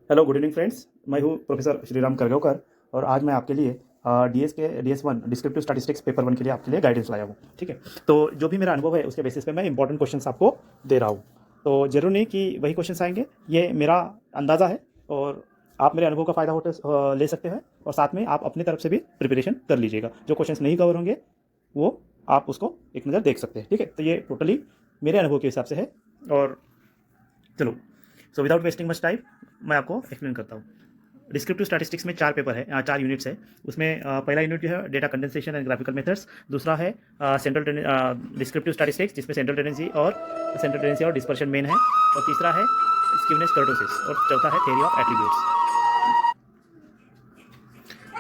Hello, good evening friends. मैं हूँ professor Shriram Kargaonkar और आज मैं आपके लिए DS1 डिस्क्रिप्टिव स्टैटिस्टिक्स पेपर 1 के लिए आपके लिए गाइडेंस लाया हूँ। ठीक है, तो जो भी मेरा अनुभव है उसके बेसिस पे मैं इंपॉर्टेंट क्वेश्चंस आपको दे रहा हूँ। तो ज़रूर नहीं कि वही क्वेश्चंस आएंगे, ये मेरा अंदाज़ा है और आप मेरे अनुभव का फ़ायदा ले सकते हैं और साथ में आप अपनी तरफ से भी प्रिपरेशन कर लीजिएगा। जो क्वेश्चंस नहीं कवर होंगे वो आप उसको एक नज़र देख सकते हैं। ठीक है, तो ये टोटली मेरे अनुभव के हिसाब से है। और चलो, so without wasting much time मैं आपको एक्सप्लेन करता हूँ। डिस्क्रिप्टिव स्टैटिस्टिक्स में 4 पेपर है, 4 यूनिट्स है। उसमें पहला यूनिट जो है data condensation and graphical methods, दूसरा है सेंट्रल डिस्क्रिप्टिव स्टैटिस्टिक्स जिसमें सेंट्रल टेंडेंसी और डिस्पर्शन मेन है, और तीसरा है स्क्यूनेस कर्टोसिस, और चौथा है थ्योरी ऑफ एट्रीब्यूट्स।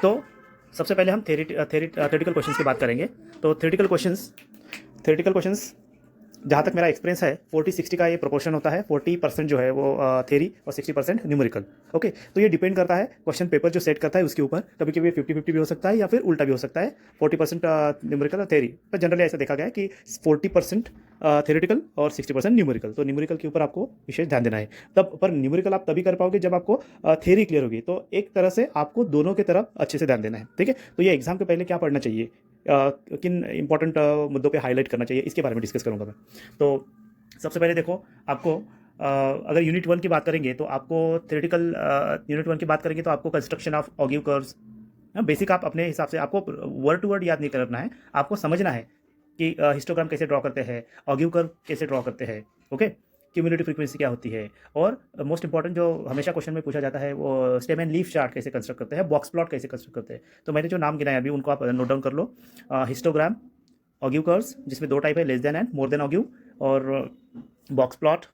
तो सबसे पहले हम थ्योरेटिकल क्वेश्चंस की बात करेंगे। तो थ्योरेटिकल क्वेश्चंस जहाँ तक मेरा एक्सपीरियंस है 40-60 का ये प्रोपोर्शन होता है। 40% जो है वो थ्योरी और 60% न्यूमेरिकल। ओके, तो ये डिपेंड करता है क्वेश्चन पेपर जो सेट करता है उसके ऊपर। कभी कभी 50-50 भी हो सकता है या फिर उल्टा भी हो सकता है, 40% न्यूमेरिकल और थ्योरी। तो जनरली ऐसा देखा गया है कि 40% थ्योरेटिकल और 60% न्यूमेरिकल। तो न्यूमेरिकल के ऊपर आपको विशेष ध्यान देना है। तब पर न्यूमेरिकल आप तभी कर पाओगे जब आपको थ्योरी क्लियर होगी। तो एक तरह से आपको दोनों की तरफ अच्छे से ध्यान देना है। ठीक है, तो ये एग्जाम के पहले क्या पढ़ना चाहिए, किन इंपॉर्टेंट मुद्दों पे हाईलाइट करना चाहिए, इसके बारे में डिस्कस करूंगा मैं। तो सबसे पहले देखो, आपको अगर यूनिट 1 की बात करेंगे तो आपको थ्योरेटिकल यूनिट 1 की बात करेंगे तो आपको कंस्ट्रक्शन ऑफ ऑगिव कर्व्स बेसिक आप अपने हिसाब से, आपको वर्ड टू वर्ड याद नहीं करना है, आपको समझना है कि हिस्टोग्राम कैसे ड्रॉ करते हैं, ऑगिव कर्व कैसे ड्रॉ करते हैं। ओके, क्यूमुलेटिव फ्रीक्वेंसी क्या होती है, और मोस्ट इंपॉर्टेंट जो हमेशा क्वेश्चन में पूछा जाता है वो स्टेम एंड लीफ चार्ट कैसे कंस्ट्रक्ट करते हैं, बॉक्स प्लॉट कैसे कंस्ट्रक्ट करते हैं। तो मैंने जो नाम गिनाया अभी उनको आप नोट डाउन कर लो। हिस्टोग्राम, ऑगिव कर्व्स जिसमें 2 टाइप है, less than and more than ogive, और बॉक्स प्लॉट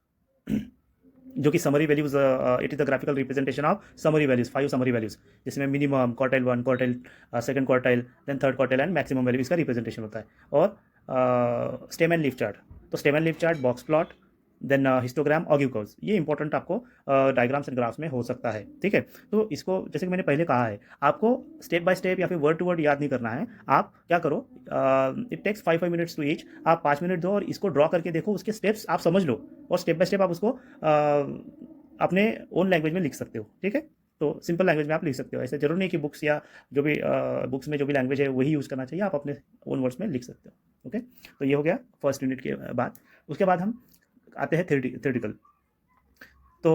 जो कि summary values, it is the graphical representation of summary values, 5 summary values, जिसमें minimum, quartile 1, quartile second quartile, then third quartile and maximum value, इसका representation होता है। और stem and leaf chart, तो stem and leaf chart, box plot, then histogram, ogive curves, ये important आपको diagrams and graphs में हो सकता है। ठीक है, तो इसको जैसे कि मैंने पहले कहा है, आपको स्टेप बाय स्टेप या फिर वर्ड टू वर्ड याद नहीं करना है। आप क्या करो, it takes 5 minutes to each, आप 5 मिनट दो और इसको ड्रॉ करके देखो, उसके स्टेप्स आप समझ लो और स्टेप बाय स्टेप आप उसको अपने ओन लैंग्वेज में लिख सकते हो। ठीक है, तो सिंपल लैंग्वेज में आप लिख सकते हो। ऐसे जरूर नहीं कि बुक्स या जो भी बुक्स में जो भी लैंग्वेज है वही यूज़ करना चाहिए, आप अपने ओन वर्ड्स में लिख सकते हो। ओके, तो ये हो गया फर्स्ट यूनिट के बाद। उसके बाद हम आते हैं थ्योरेटिकल। तो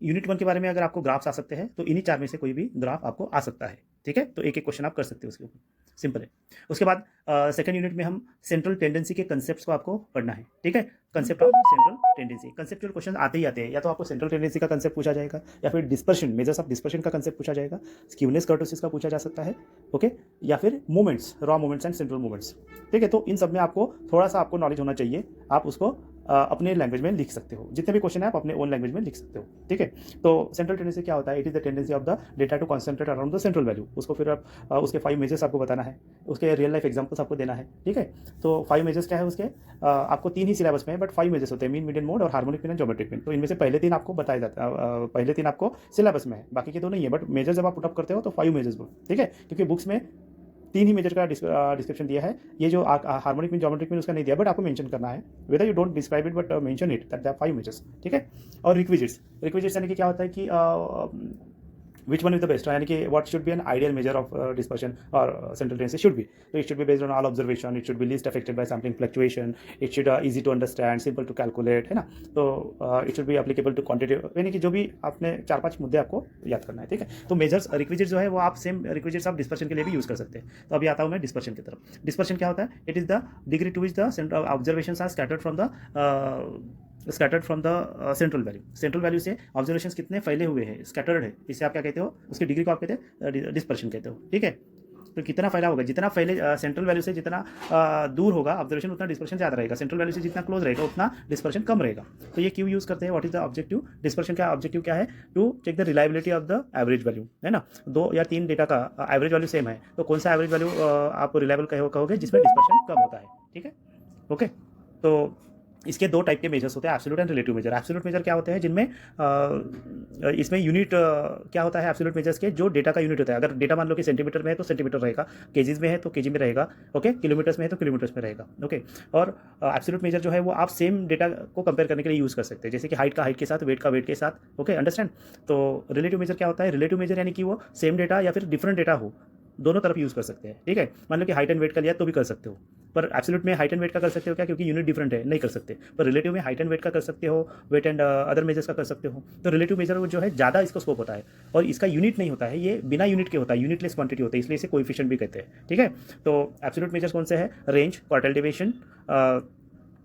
यूनिट 1 के बारे में अगर आपको ग्राफ्स आ सकते हैं तो इन्हीं 4 में से कोई भी ग्राफ आपको आ सकता है। ठीक है, तो एक एक क्वेश्चन आप कर सकते हो उसके ऊपर, सिंपल है। उसके बाद सेकंड यूनिट में हम सेंट्रल टेंडेंसी के कंसेप्ट्स को आपको पढ़ना है। ठीक है, concept of central tendency, conceptual question आते ही आते हैं। या तो आपको सेंट्रल टेंडेंसी का कंसेप्ट पूछा जाएगा, या फिर डिस्पर्शन, मेजर्स ऑफ डिस्पर्शन का कंसेप्ट पूछा जाएगा, स्क्यूनेस कर्टोसिस का पूछा जा सकता है। ओके, या फिर moments, raw moments and central moments. ठीक है, तो इन सब में आपको थोड़ा सा आपको नॉलेज होना चाहिए, आप उसको अपने लैंग्वेज में लिख सकते हो। जितने भी क्वेश्चन है आप अपने ओन लैंग्वेज में लिख सकते हो। ठीक है, तो सेंट्रल टेंडेंसी क्या होता है, it is the tendency of the data to concentrate around the central value. उसको फिर आप उसके 5 मेजर्स आपको बताना है, उसके रियल लाइफ एग्जांपल्स आपको देना है। ठीक है, तो 5 मेजर्स क्या है उसके, आपको 3 ही सिलेबस में है, बट 5 मेजर्स होते हैं, मीन, मीडियन मोड और harmonic mean and geometric mean. तो इनमें से पहले 3 आपको बताया जाता है, पहले 3 आपको सिलेबस में है, बाकी के 2 नहीं है। बट मेजर जब आप पुटअप करते हो तो 5 मेजर्स। ठीक है, क्योंकि बुक्स में 3 ही मेजर का डिस्क्रिप्शन दिया है। ये जो हार्मोनिक मीन, ज्योमेट्रिक मीन उसका नहीं दिया, बट आपको मेंशन करना है, whether you don't describe it but mention it that there 5 measures. ठीक है, और रिक्विजिट्स यानी कि क्या होता है कि which one is the best, यानी कि what should be an ideal measure of dispersion or central tendency should be. So it should be based on all observation, it should be least affected by sampling fluctuation, it should easy to understand, simple to calculate, है ना। तो it should be applicable to quantitative, यानी कि जो भी आपने 4-5 मुद्दे आपको याद करना है। ठीक है, तो मेजर्स रिक्विजिट जो है वो आप सेम रिक्विजिट्स आप डिस्पर्शन के लिए भी यूज़ कर सकते हैं। तो अभी आता हूँ मैं डिस्पर्शन की तरफ। डिस्पर्शन क्या होता है, it is the degree to which the observations are scattered from the central value. Central value से ऑब्जर्वेशंस कितने फैले हुए हैं, स्कैटर्ड है, इसे आप क्या कहते हो, उसकी डिग्री को आप कहते हैं डिस्पर्शन कहते हो। ठीक है, तो कितना फैला होगा, जितना फैले सेंट्रल वैल्यू से जितना दूर होगा ऑब्जर्वेशन, उतना डिस्पर्शन ज़्यादा रहेगा। सेंट्रल वैल्यू से जितना क्लोज रहेगा उतना डिस्पर्शन कम रहेगा। तो ये क्यों यूज़ करते हैं, what is the objective, dispersion का ऑब्जेक्टिव क्या है, to check the reliability of the average value, है ना। 2 या 3 डेटा का एवरेज वैल्यू सेम है, तो कौन सा एवरेज वैल्यू आप रिलायबल कहोगे जिसमें डिस्पर्शन कम होता है। ठीक है, ओके, तो इसके दो टाइप के मेजर्स होते हैं, absolute and relative major. Absolute major क्या होते हैं, जिनमें इसमें यूनिट क्या होता है एब्सोल्यूट मेजर्स के, जो डेटा का यूनिट होता है। अगर डेटा मान लो कि सेंटीमीटर में है तो सेंटीमीटर रहेगा, केजीज में है तो केजी में रहेगा, ओके, किलोमीटर्स में है तो किलोमीटर्स में रहेगा, ओके। और एब्सोल्यूट मेजर जो है वो आप सेम डेटा को कंपेयर करने के लिए यूज़ कर सकते हैं, जैसे कि हाइट का हाइट के साथ, वेट का वेट के साथ, ओके, अंडरस्टैंड। तो रिलेटिव मेजर क्या होता है, रिलेटिव मेजर यानी कि वो सेम डेटा या फिर डिफरेंट डेटा हो, दोनों तरफ यूज़ कर सकते हैं, ठीक है। मान लो कि हाइट एंड वेट का लिया तो भी कर सकते हो, पर एब्सोल्यूट में हाइट एंड वेट का कर सकते हो क्या, क्योंकि यूनिट डिफरेंट है, नहीं कर सकते। पर रिलेटिव में हाइट एंड वेट का कर सकते हो, वेट एंड अदर मेजर्स का कर सकते हो। तो रिलेटिव मेजर जो है ज़्यादा इसका स्कोप होता है, और इसका यूनिट नहीं होता है, ये बिना यूनिट के होता है, यूनिटलेस क्वांटिटी होता है, इसलिए इसे कोएफिशिएंट भी कहते हैं, ठीक है। तो एब्सोल्यूट मेजर्स कौन से हैं, रेंज, क्वार्टाइल डेविएशन,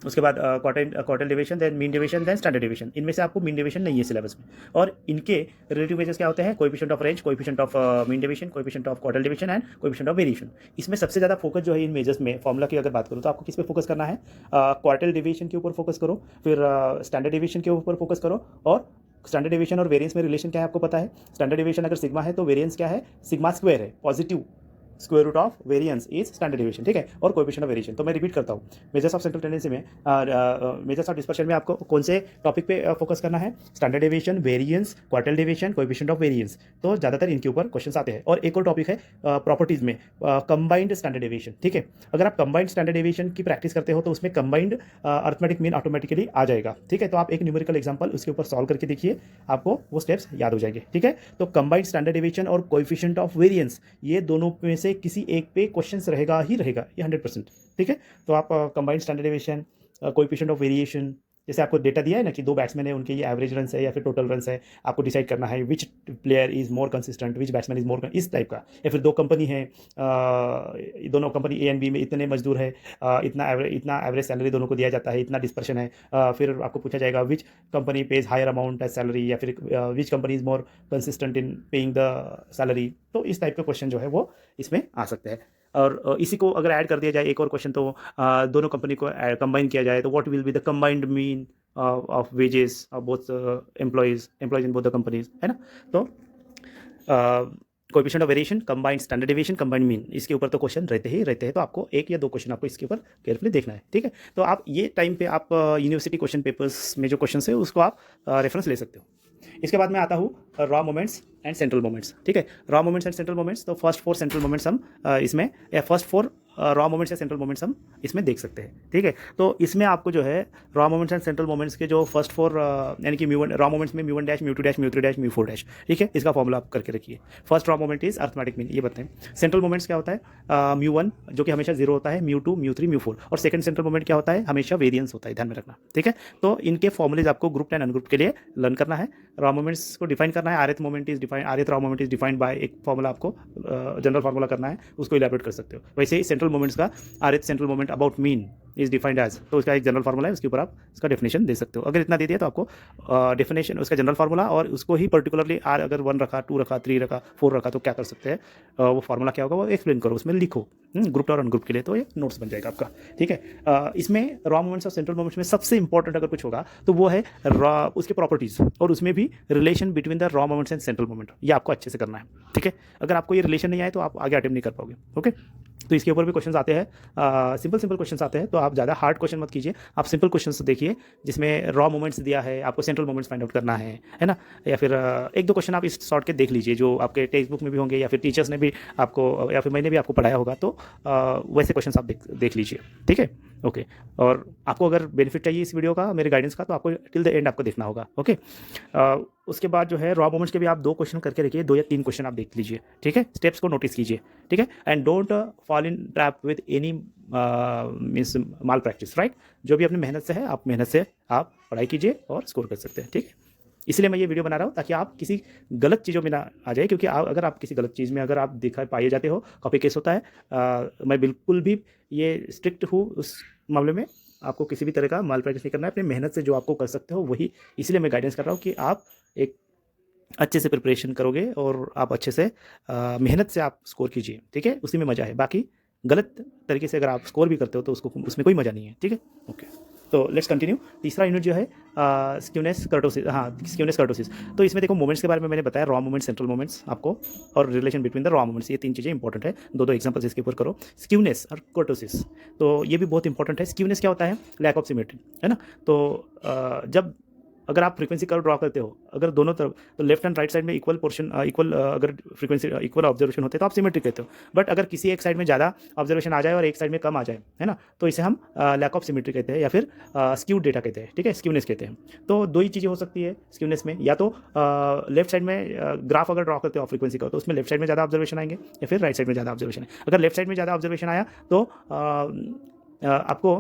उसके बाद quartile deviation, then mean deviation, then standard deviation. इनमें से आपको मीन डेविएशन नहीं है सिलेबस में। और इनके रिलेटिव मेजर्स क्या होते हैं, coefficient of range, coefficient of mean deviation, coefficient of quartile deviation and coefficient of variation. इसमें सबसे ज़्यादा फोकस जो है इन मेजर्स में, फॉर्मूला की अगर बात करूँ तो आपको किस पे फोकस करना है, क्वार्टाइल डेविएशन के ऊपर फोकस करो, फिर स्टैंडर्ड डेविएशन के ऊपर फोकस करो। और स्टैंडर्ड डेविएशन और वेरिएंस में रिलेशन क्या है आपको पता है, स्टैंडर्ड डेविएशन अगर सिग्मा है तो वेरिएंस क्या है, सिग्मा स्क्वायर है, positive square root of variance is standard deviation, ठीक है। और कोएफिशिएंट ऑफ वेरिएशन, तो मैं रिपीट करता हूँ, मेजर्स ऑफ सेंट्रल टेंडेंसी में, मेजर्स ऑफ डिस्पर्शन में आपको कौन से टॉपिक पे फोकस करना है, standard deviation, variance, quartile deviation, coefficient of variance. तो ज़्यादातर इनके ऊपर क्वेश्चन आते हैं। और एक और टॉपिक है प्रॉपर्टीज में, कंबाइंड स्टैंडर्ड डेविएशन, ठीक है। अगर आप कंबाइंड स्टैंडर्ड डेविएशन की प्रैक्टिस करते हो तो उसमें कंबाइंड अर्थमेटिक मीन ऑटोमेटिकली आ जाएगा, ठीक है। तो आप एक न्यूमेरिकल एग्जाम्पल उसके ऊपर सॉल्व करके देखिए, आपको वो स्टेप्स याद हो जाएंगे, ठीक है। तो कंबाइंड स्टैंडर्ड डेविएशन और कोएफिशिएंट ऑफ वेरिएंस, ये दोनों में से किसी एक पे क्वेश्चंस रहेगा ही रहेगा, ये 100%, ठीक है। तो आप combined standard deviation, coefficient of variation, जैसे आपको डेटा दिया है ना कि 2 बैट्समैन है, उनके ये एवरेज रन है या फिर टोटल रन है, आपको डिसाइड करना है विच player is more consistent, which batsman is more, इस टाइप का। या फिर 2 कंपनी है, दोनों कंपनी ए एंड बी में इतने मजदूर है, इतना एवरेज सैलरी दोनों को दिया जाता है, इतना डिस्पर्शन है। फिर आपको पूछा जाएगा which company pays higher amount as salary, या फिर which company is more consistent in paying the salary. तो इस टाइप के क्वेश्चन जो है वो इसमें आ सकते हैं। और इसी को अगर ऐड कर दिया जाए एक और क्वेश्चन, तो दोनों कंपनी को कंबाइन किया जाए तो what will be the combined mean of wages of both employees in both the companies, है ना। तो coefficient of variation, combined standard deviation, combined mean, इसके ऊपर तो क्वेश्चन रहते ही रहते हैं। तो आपको 1 या 2 क्वेश्चन आपको इसके ऊपर केयरफुली देखना है, ठीक है। तो आप ये टाइम पे आप यूनिवर्सिटी क्वेश्चन पेपर्स में जो क्वेश्चन है उसको आप रेफरेंस ले सकते हो। इसके बाद मैं आता हूँ raw moments and central moments, ठीक है। Raw moments and central moments, तो फर्स्ट 4 सेंट्रल मोमेंट्स हम इसमें, या फर्स्ट 4 रॉ मोमेंट्स या सेंट्रल मोमेंट्स हम इसमें देख सकते हैं, ठीक है। तो इसमें आपको जो है raw moments and central moments के जो फर्स्ट 4 यानी कि म्यू1, रॉ मोमेंट्स में म्यू1 डैश, म्यू2 डैश, म्यू3 डैश, म्यू4 डैश, ठीक है। इसका फॉर्मूला आप करके रखिए। First raw moment is arithmetic mean, ये बताएं। सेंट्रल मोमेंट्स क्या होता है, म्यू1 जो कि हमेशा 0 होता है, म्यू2, म्यू3, म्यू4। और सेकंड सेंट्रल मोमेंट क्या होता है, हमेशा वेरिएंस होता है, ध्यान में रखना, ठीक है। तो इनके फॉर्मूलेज आपको ग्रुप एंड अनग्रुप के लिए लर्न करना है। रॉ मोमेंट्स को डिफाइन करना है, rth moment is define, rth raw moment is defined by, एक फॉर्मूला आपको जनरल फॉर्मूला करना है, उसको इलैबोरेट कर सकते हो। वैसे ही सेंट्रल मोमेंट्स का rth central moment about mean is defined as, तो उसका एक जनरल फार्मूला है, उसके ऊपर आप इसका डेफिनेशन दे सकते हो। अगर इतना दे दिया तो आपको डेफिनेशन, उसका जनरल फार्मूला, और उसको ही पर्टिकुलरली आर अगर 1 रखा, 2 रखा, 3 रखा, 4 रखा तो क्या कर सकते हैं, वो फार्मूला क्या होगा वो एक्सप्लेन करो, उसमें लिखो ग्रुप और अनग्रुप के लिए, तो ये नोट्स बन जाएगा आपका, ठीक है। इसमें रॉ मोमेंट्स और सेंट्रल मोमेंट्स में सबसे इंपॉर्टेंट अगर कुछ होगा तो वो है उसके प्रॉपर्टीज़, और उसमें भी relation between the raw moments and central moment, ये आपको अच्छे से करना है, ठीक है। अगर आपको ये रिलेशन नहीं आए तो आप आगे अटेम्प्ट नहीं कर पाओगे, ओके। तो इसके ऊपर भी क्वेश्चंस आते हैं, सिंपल क्वेश्चंस आते हैं, तो आप ज़्यादा हार्ड क्वेश्चन मत कीजिए, आप सिंपल क्वेश्चंस देखिए जिसमें रॉ मोमेंट्स दिया है, आपको सेंट्रल मोमेंट्स फाइंड आउट करना है ना। या फिर 1-2 क्वेश्चन आप इस सॉर्ट के देख लीजिए जो आपके टेक्स्ट बुक में भी होंगे, या फिर टीचर्स ने भी आपको, या फिर मैंने भी आपको पढ़ाया होगा, तो वैसे क्वेश्चन आप देख लीजिए, ठीक है, ओके। और आपको अगर बेनिफिट चाहिए इस वीडियो का, मेरे गाइडेंस का, तो आपको टिल द एंड आपको देखना होगा, ओके। उसके बाद जो है रॉ मोमेंट्स के भी आप 2 क्वेश्चन करके रखिए, 2 या 3 क्वेश्चन आप देख लीजिए, ठीक है। स्टेप्स को नोटिस कीजिए, ठीक है। And don't fall in trap with any means mall practice, right. जो भी अपनी मेहनत से है, आप मेहनत से आप पढ़ाई कीजिए और स्कोर कर सकते हैं, ठीक है। इसलिए मैं ये वीडियो बना रहा हूँ ताकि आप किसी गलत चीज़ों में ना आ जाए, क्योंकि अगर आप किसी गलत चीज़ में अगर आप दिखा पाए जाते हो, कॉपी केस होता है। मैं बिल्कुल भी ये स्ट्रिक्ट हूँ उस मामले में, आपको किसी भी तरह का माल प्रैक्टिस नहीं करना है, अपनी मेहनत से जो आपको कर सकते हो वही, इसलिए मैं गाइडेंस कर रहा हूँ कि आप एक अच्छे से प्रिपरेशन करोगे और आप अच्छे से मेहनत से आप स्कोर कीजिए, ठीक है, उसी में मज़ा है। बाकी गलत तरीके से अगर आप स्कोर भी करते हो तो उसमें कोई मज़ा नहीं है, ठीक है, ओके। तो लेट्स कंटिन्यू। तीसरा यूनिट जो है स्क्यूनेस कर्टोसिस, हाँ स्क्यूनेस कर्टोसिस। तो इसमें देखो मोमेंट्स के बारे में मैंने बताया, रॉ मोमेंट्स, सेंट्रल मोमेंट्स आपको, और relation between the raw moments, ये 3 चीज़ें इंपॉर्टेंट है। दो एग्जांपल्स इसके ऊपर करो, स्क्यूनेस और कर्टोसिस। तो ये भी बहुत इंपॉर्टेंट है। स्क्यूनेस क्या होता है? लैक ऑफ सिमेट्री, है ना। तो जब अगर आप फ्रीक्वेंसी कर्व ड्रॉ करते हो, अगर दोनों तरफ, तो लेफ्ट एंड राइट साइड में इक्वल पोर्शन, इक्वल अगर फ्रीक्वेंसी इक्वल ऑब्जर्वेशन होते हैं तो आप सिमेट्रिक कहते हो। बट अगर किसी एक साइड में ज़्यादा ऑब्जर्वेशन आ जाए और एक साइड में कम आ जाए, है ना, तो इसे हम लैक ऑफ सिमेट्री कहते हैं, या फिर स्क्यूड डेटा कहते हैं, ठीक है, स्क्यूनेस कहते हैं। तो दो ही चीज़ें हो सकती है स्क्यूनेस में, या तो लेफ्ट साइड में ग्राफ अगर ड्रॉ करते हो फ्रीक्वेंसी का, तो उसमें लेफ्ट साइड में ज़्यादा ऑब्जर्वेशन आएंगे, या फिर राइट साइड में ज़्यादा ऑब्जर्वेशन है। अगर लेफ्ट साइड में ज़्यादा ऑब्जर्वेशन आया तो आपको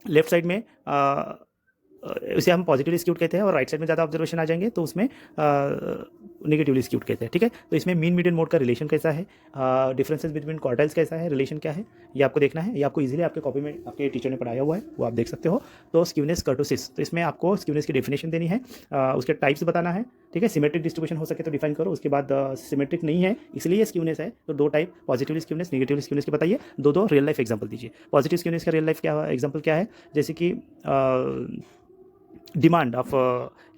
लेफ्ट साइड में उसे हम पॉजिटिवली स्क्यूड कहते हैं, और राइट साइड में ज़्यादा ऑब्जर्वेशन आ जाएंगे तो उसमें नेगेटिवली स्क्यूड कहते हैं, ठीक है। तो इसमें मीन मीडियन मोड का रिलेशन कैसा है, डिफरेंसेस बिटवीन क्वार्टाइल्स कैसा है, रिलेशन क्या है, ये आपको देखना है। ये आपको इजीली आपके कॉपी में आपके टीचर ने पढ़ाया हुआ है, वो आप देख सकते हो। तो स्क्यूनेस कर्टोसिस, तो इसमें आपको स्क्यूनेस की डेफिनेशन देनी है, उसके टाइप्स बताना है, ठीक है। सिमेट्रिक डिस्ट्रीब्यूशन हो सके तो डिफाइन करो, उसके बाद सिमेट्रिक नहीं है इसलिए स्क्यूनेस है, तो 2 type, positively skewness, negatively skewness के बताइए। दो रियल लाइफ एग्जाम्पल दीजिए। पॉजिटिव स्क्यूनेस का रियल लाइफ क्या एग्जाम्पल क्या है? जैसे कि डिमांड ऑफ,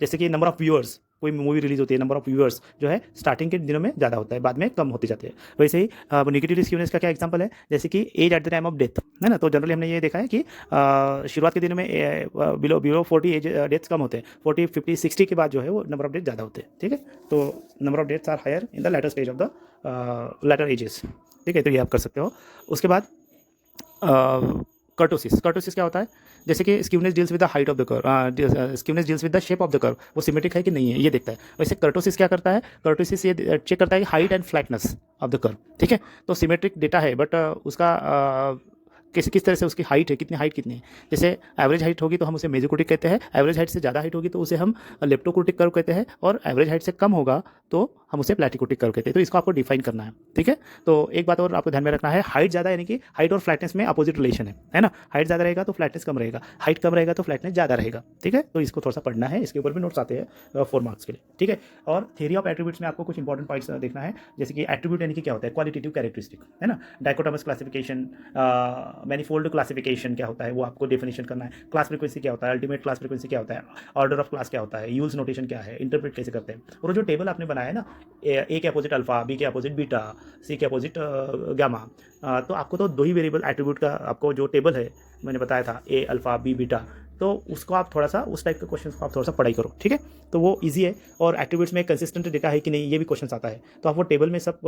जैसे कि नंबर ऑफ व्यूअर्स, कोई मूवी रिलीज होती है, नंबर ऑफ व्यूअर्स जो है स्टार्टिंग के दिनों में ज़्यादा होता है, बाद में कम होते जाते हैं। वैसे ही नेगेटिव स्क्यूनेस का क्या एग्जांपल है? जैसे कि age at the time of death, है ना। तो जनरली हमने ये देखा है कि शुरुआत के दिनों में बिलो 40 एज डेथ्स कम होते हैं, 40, 50, 60 के बाद जो है वो नंबर ऑफ डेथ ज़्यादा होते हैं, ठीक है। तो number of deaths are higher in the later stage of the later ages, ठीक है। तो ये आप कर सकते हो। उसके बाद कर्टोसिस, कर्टोसिस क्या होता है? जैसे कि skewness deals with the height of the curve, skewness deals with the shape of the curve, वो सिमेट्रिक है कि नहीं है ये देखता है। वैसे कर्टोसिस क्या करता है? कर्टोसिस ये चेक करता है height and flatness of the curve, ठीक है। तो सिमेट्रिक डेटा है, बट उसका किस तरह से उसकी हाइट है, कितनी हाइट कितनी है। जैसे एवरेज हाइट होगी तो हम उसे मेजोक्रोटिक कहते हैं, एवरेज हाइट से ज़्यादा हाइट होगी तो उसे हम लेप्टोक्रोटिक कर्व कहते हैं, और एवरेज हाइट से कम होगा तो हम उसे प्लैटिक्रोटिक कर्व कहते हैं। तो इसको आपको डिफाइन करना है, ठीक है। तो एक बात और आपको ध्यान में रखना है, हाइट ज़्यादा यानी कि हाइट और फ्लैटनेस में अपोजिट रिलेशन है ना। हाइट ज़्यादा रहेगा तो फ्लैटनेस कम रहेगा, हाइट कम रहेगा तो फ्लैटनेस ज़्यादा रहेगा, ठीक है। तो इसको थोड़ा सा पढ़ना है, इसके ऊपर भी नोट्स आते हैं 4 मार्क्स के लिए, ठीक है। और थ्योरी ऑफ एट्रीब्यूट्स में आपको कुछ इंपॉर्टेंट पॉइंट्स देखना है, जैसे कि एट्रीब्यूट यानी कि क्या होता है? क्वालिटेटिव कैरेक्टरिस्टिक, है ना। डाइकोटोमस क्लासिफिकेशन, मैनीफोल्ड क्लासिफिकेशन क्या होता है वो आपको डेफिनेशन करना है। क्लास फ्रीक्वेंसी क्या होता है, अल्टीमेट क्लास फ्रीक्वेंसी क्या होता है, ऑर्डर ऑफ क्लास क्या होता है, यूल्स नोटेशन क्या है, इंटरप्रेट कैसे करते हैं। और जो टेबल आपने बनाया है ना, ए के अपोजिट अल्फा, बी के अपोजिट बीटा, सी के अपोजिट गामा, तो आपको तो 2 ही वेरिएबल एट्रीब्यूट का आपको जो टेबल है मैंने बताया था, ए अल्फा बी बीटा, तो उसको आप थोड़ा सा उस टाइप के क्वेश्चंस को आप थोड़ा सा पढ़ाई करो, ठीक है। तो वो इजी है। और एट्रीब्यूट्स में कंसिस्टेंट डेटा है कि नहीं ये भी क्वेश्चन आता है, तो आप वो टेबल में सब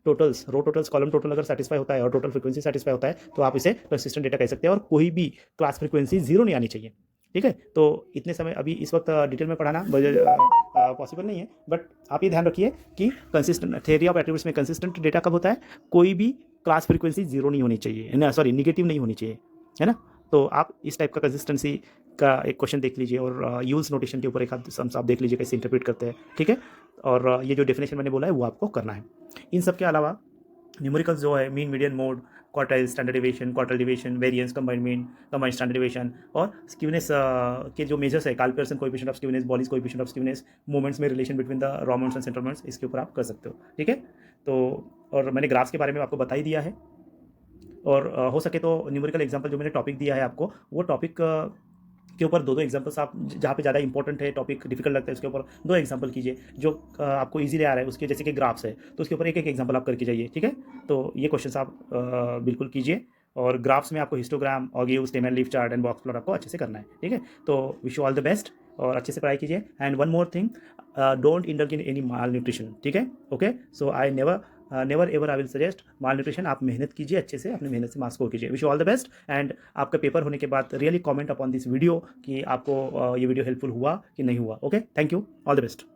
टोटल्स, रो टोटल्स, कॉलम टोटल अगर सेटिस्फाई होता है और टोटल फ्रीक्वेंसी सेटिस्फाई होता है तो आप इसे कंसिस्टेंट डेटा कह सकते हैं। और कोई भी क्लास फ्रीक्वेंसी 0 नहीं आनी चाहिए, ठीक है। तो इतने समय अभी इस वक्त डिटेल में पढ़ाना पॉसिबल नहीं है, बट आप ये ध्यान रखिए कि कंसिस्टेंट थ्योरी ऑफ एट्रीब्यूट्स में कंसिस्टेंट डेटा कब होता है? कोई भी क्लास फ्रीक्वेंसी 0 नहीं होनी चाहिए, ना सॉरी नेगेटिव नहीं होनी चाहिए, है ना। तो आप इस टाइप का कंसिस्टेंसी का एक क्वेश्चन देख लीजिए, और यूल्स नोटेशन के ऊपर एक सम्स आप देख लीजिए कैसे इंटरप्रेट करते हैं, ठीक है। और ये जो डेफिनेशन मैंने बोला है वो आपको करना है। इन सब के अलावा न्यूमेरिकल्स जो है, mean median mode, quartile, standard deviation, quartile deviation, variance, combined mean, combined standard deviation, और स्क्यूनेस के जो मेजर्स है, Karl Pearson coefficient of skewness, Bowley's coefficient of skewness, moments में relation between the raw moments and central moments, इसके ऊपर आप कर सकते हो, ठीक है। तो और मैंने ग्राफ्स के बारे में आपको बता ही दिया है। और हो सके तो न्यूमेरिकल एग्जांपल जो मैंने टॉपिक दिया है आपको, वो टॉपिक के ऊपर 2 एग्जांपल्स आप जहाँ पे ज़्यादा इंपॉर्टेंट है, टॉपिक डिफिकल्ट लगता है, उसके ऊपर 2 एग्जांपल कीजिए। जो आपको इजीली आ रहा है उसके, जैसे कि ग्राफ्स है तो उसके ऊपर एक एग्जांपल आप करके जाइए, ठीक है। तो ये क्वेश्चंस आप बिल्कुल कीजिए। और ग्राफ्स में आपको histogram, ogive, stem and leaf chart and box plot आपको अच्छे से करना है, ठीक है। तो wish you all the best और अच्छे से पढ़ाई कीजिए। And one more thing, don't indulge in any malnutrition, ठीक है। Okay, so I never ever I will suggest malnutrition. आप मेहनत कीजिए अच्छे से, अपनी मेहनत से मार्क्स स्कोर कीजिए। Wish you all the best. And आपका पेपर होने के बाद really comment upon this video कि आपको ये वीडियो हेल्पफुल हुआ कि नहीं हुआ। Okay, thank you, all the best.